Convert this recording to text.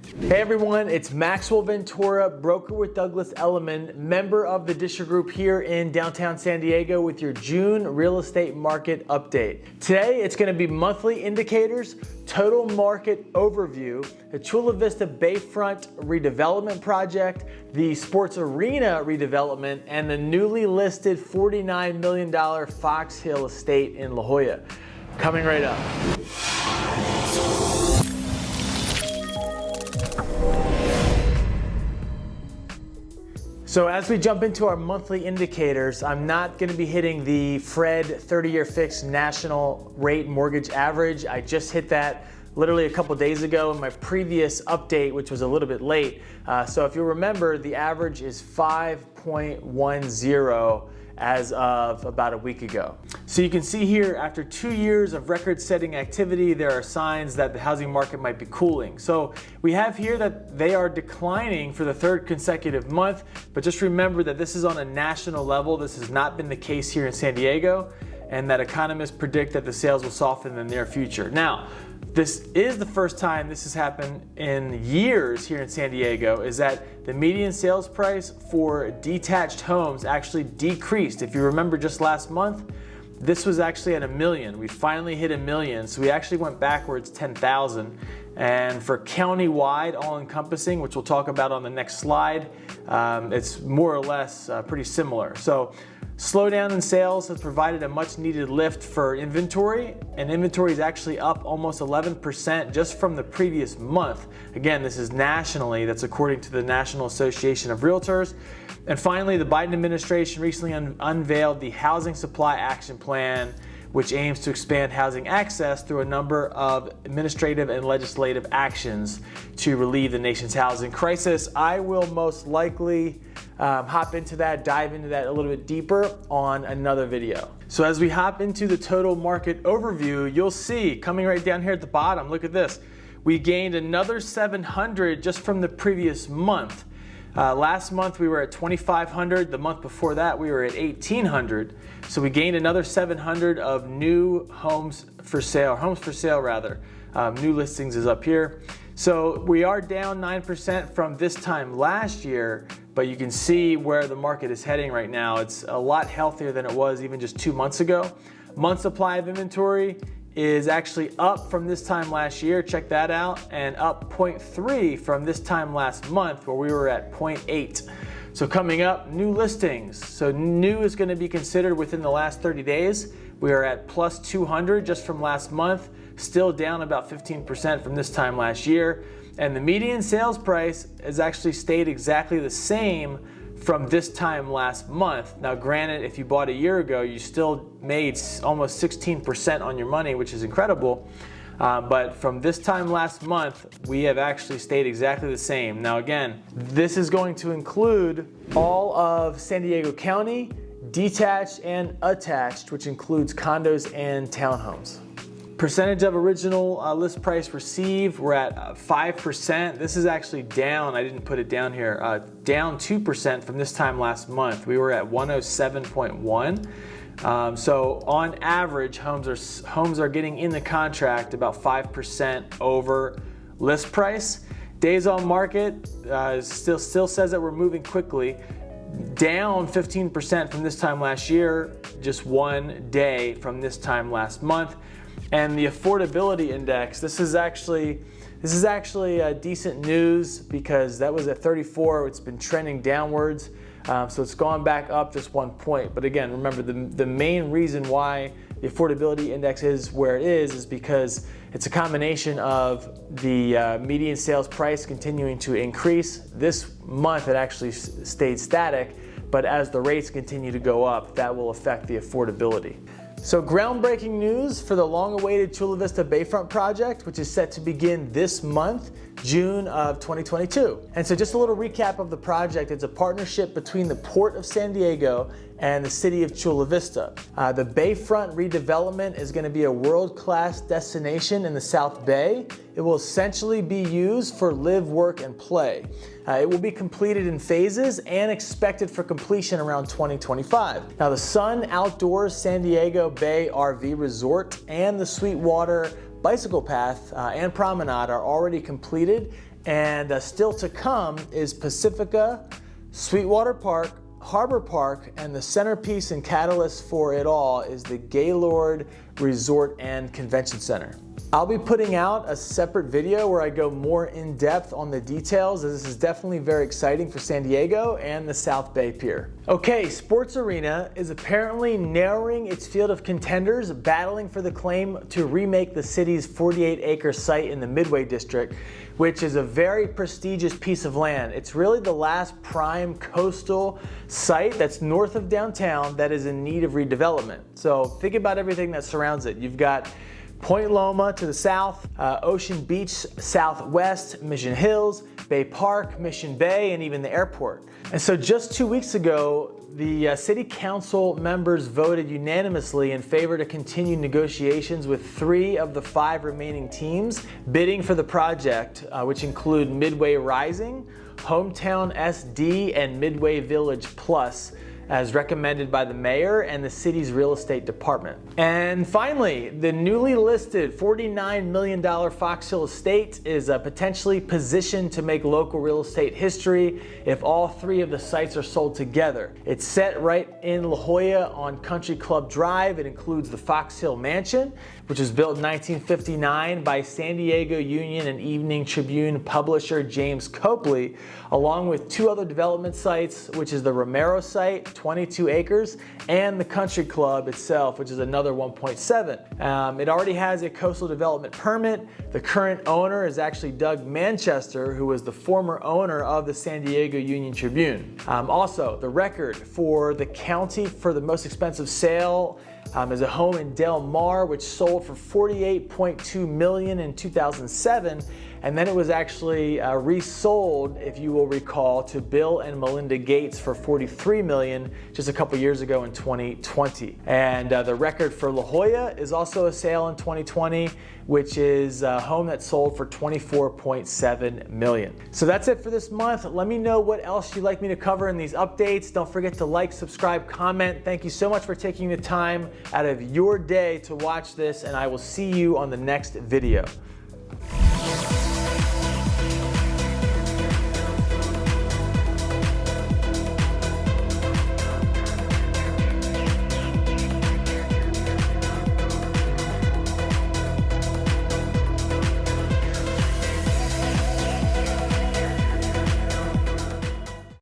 Hey everyone, it's Maxwell Ventura, broker with Douglas Elliman, member of the Discher Group here in downtown San Diego with your June real estate market update. Today it's going to be monthly indicators, total market overview, the Chula Vista Bayfront redevelopment project, the sports arena redevelopment, and the newly listed $49 million Fox Hill estate in La Jolla. Coming right up. So as we jump into our monthly indicators, I'm not going to be hitting the Fred 30-year fixed national rate mortgage average. I just hit that literally a couple days ago in my previous update, which was a little bit late. So if you remember, the average is 5.10 as of about a week ago. So you can see here, after 2 years of record-setting activity, there are signs that the housing market might be cooling. So we have here that they are declining for the third consecutive month, but just remember that this is on a national level. This has not been the case here in San Diego, and that economists predict that the sales will soften in the near future. Now, this is the first time this has happened in years here in San Diego, is that the median sales price for detached homes actually decreased. If you remember just last month, this was actually at $1 million. We finally hit $1 million, so we actually went backwards 10,000. And for county-wide, all-encompassing, which we'll talk about on the next slide, it's more or less pretty similar. So slowdown in sales has provided a much-needed lift for inventory, and inventory is actually up almost 11% just from the previous month. Again, this is nationally, that's according to the National Association of Realtors. And finally, the Biden administration recently unveiled the Housing Supply Action Plan, which aims to expand housing access through a number of administrative and legislative actions to relieve the nation's housing crisis. I will most likely hop into that, dive into that a little bit deeper on another video. So as we hop into the total market overview, you'll see coming right down here at the bottom, look at this. We gained another 700 just from the previous month. Last month we were at 2,500. The month before that we were at 1,800. So we gained another 700 of new homes for sale rather. New listings is up here. So we are down 9% from this time last year, but you can see where the market is heading right now. It's a lot healthier than it was even just 2 months ago. Month supply of inventory is actually up from this time last year, check that out, and up 0.3 from this time last month where we were at 0.8. So coming up, new listings. So new is going to be considered within the last 30 days. We are at plus 200 just from last month, still down about 15% from this time last year. And the median sales price has actually stayed exactly the same from this time last month. Now granted, if you bought a year ago, you still made almost 16% on your money, which is incredible. But from this time last month, we have actually stayed exactly the same. Now again, this is going to include all of San Diego County, detached and attached, which includes condos and townhomes. Percentage of original list price received, we're at 5%. This is actually down, I didn't put it down here, down 2% from this time last month. We were at 107.1. So on average, homes are getting in the contract about 5% over list price. Days on market still says that we're moving quickly, down 15% from this time last year, just 1 day from this time last month. And the affordability index, this is actually decent news because that was at 34. It's been trending downwards, so it's gone back up just 1 point. But again, remember the main reason why the affordability index is where it is because it's a combination of the median sales price continuing to increase. This month it actually stayed static, but as the rates continue to go up, that will affect the affordability. So groundbreaking news for the long-awaited Chula Vista Bayfront project, which is set to begin this month, June of 2022. And so just a little recap of the project. It's a partnership between the Port of San Diego and the city of Chula Vista. The Bayfront redevelopment is going to be a world-class destination in the South Bay. It will essentially be used for live, work, and play. It will be completed in phases and expected for completion around 2025. Now the Sun Outdoors San Diego Bay RV Resort and the Sweetwater bicycle path and promenade are already completed And still to come is Pacifica, Sweetwater Park, Harbor Park, and the centerpiece and catalyst for it all is the Gaylord Resort and Convention Center. I'll be putting out a separate video where I go more in depth on the details, as this is definitely very exciting for San Diego and the South Bay Pier. Okay, Sports Arena is apparently narrowing its field of contenders, battling for the claim to remake the city's 48-acre site in the Midway District, which is a very prestigious piece of land. It's really the last prime coastal site that's north of downtown that is in need of redevelopment. So think about everything that surrounds it. You've got Point Loma to the south, Ocean Beach southwest, Mission Hills, Bay Park, Mission Bay, and even the airport. And so just 2 weeks ago, the city council members voted unanimously in favor to continue negotiations with 3 of the 5 remaining teams bidding for the project, which include Midway Rising, Hometown SD, and Midway Village Plus, as recommended by the mayor and the city's real estate department. And finally, the newly listed $49 million Fox Hill estate is potentially positioned to make local real estate history if all 3 of the sites are sold together. It's set right in La Jolla on Country Club Drive. It includes the Fox Hill Mansion, which was built in 1959 by San Diego Union and Evening Tribune publisher James Copley, along with 2 other development sites, which is the Romero site, 22 acres, and the Country Club itself, which is another 1.7. It already has a coastal development permit. The current owner is actually Doug Manchester, who was the former owner of the San Diego Union Tribune. Also, the record for the county for the most expensive sale is a home in Del Mar, which sold for $48.2 million in 2007, and then it was actually resold, if you will recall, to Bill and Melinda Gates for $43 million just a couple years ago in 2020. And the record for La Jolla is also a sale in 2020, which is a home that sold for $24.7 million. So that's it for this month. Let me know what else you'd like me to cover in these updates. Don't forget to like, subscribe, comment. Thank you so much for taking the time out of your day to watch this, and I will see you on the next video.